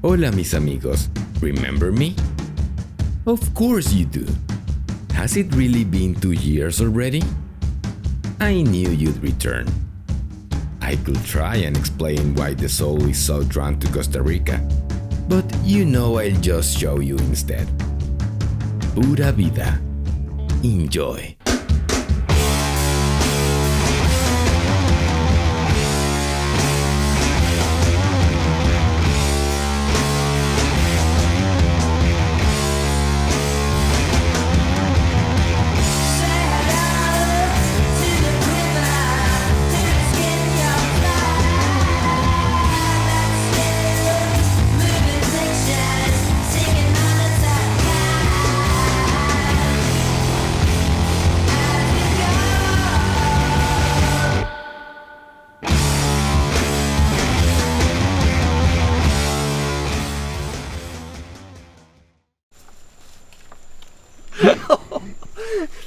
Hola mis amigos, remember me? Of course you do. Has it really been 2 years already? I knew you'd return. I could try and explain why the soul is so drawn to Costa Rica, but you know I'll just show you instead. Pura vida. Enjoy.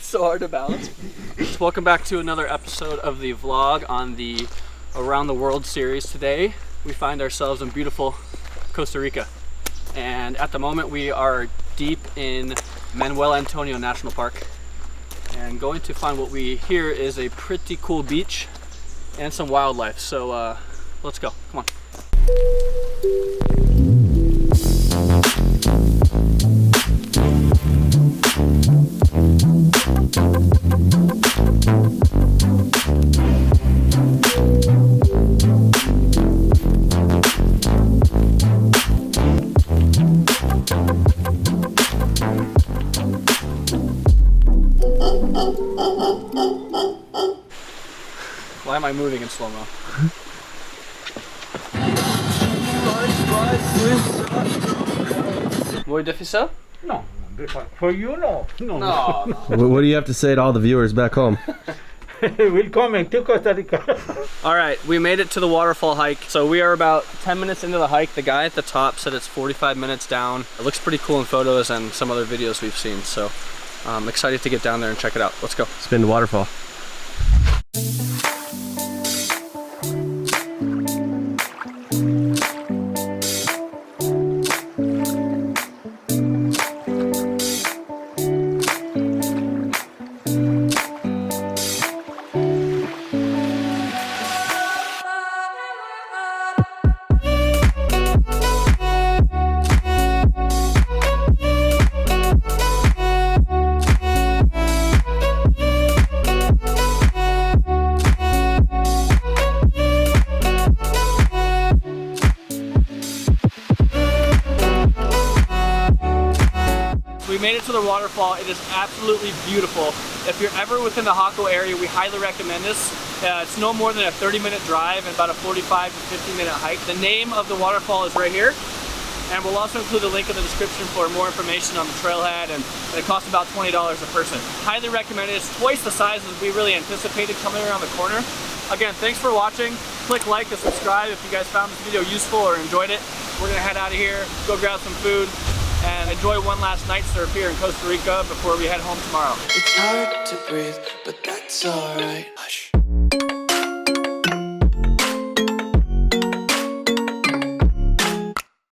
So hard to balance. Welcome back to another episode of the vlog on the Around the World series. Today we find ourselves in beautiful Costa Rica, and at the moment we are deep in Manuel Antonio National Park and going to find what we hear is a pretty cool beach and some wildlife. So let's go, come on. Why am I moving in slow-mo? Muy difícil? No, for you, no. No. What do you have to say to all the viewers back home? Welcome to Costa Rica. All right, we made it to the waterfall hike. So we are about 10 minutes into the hike. The guy at the top said it's 45 minutes down. It looks pretty cool in photos and some other videos we've seen. So I'm excited to get down there and check it out. Let's go. Spin the waterfall. We made it to the waterfall. It is absolutely beautiful. If you're ever within the Jaco area, we highly recommend this. It's no more than a 30-minute drive and about a 45 to 50-minute hike. The name of the waterfall is right here, and we'll also include a link in the description for more information on the trailhead, and it costs about $20 a person. Highly recommend it. It's twice the size as we really anticipated coming around the corner. Again, thanks for watching. Click like and subscribe if you guys found this video useful or enjoyed it. We're gonna head out of here, go grab some food, and enjoy one last night surf here in Costa Rica before we head home tomorrow. It's hard to breathe, but that's alright. Hush.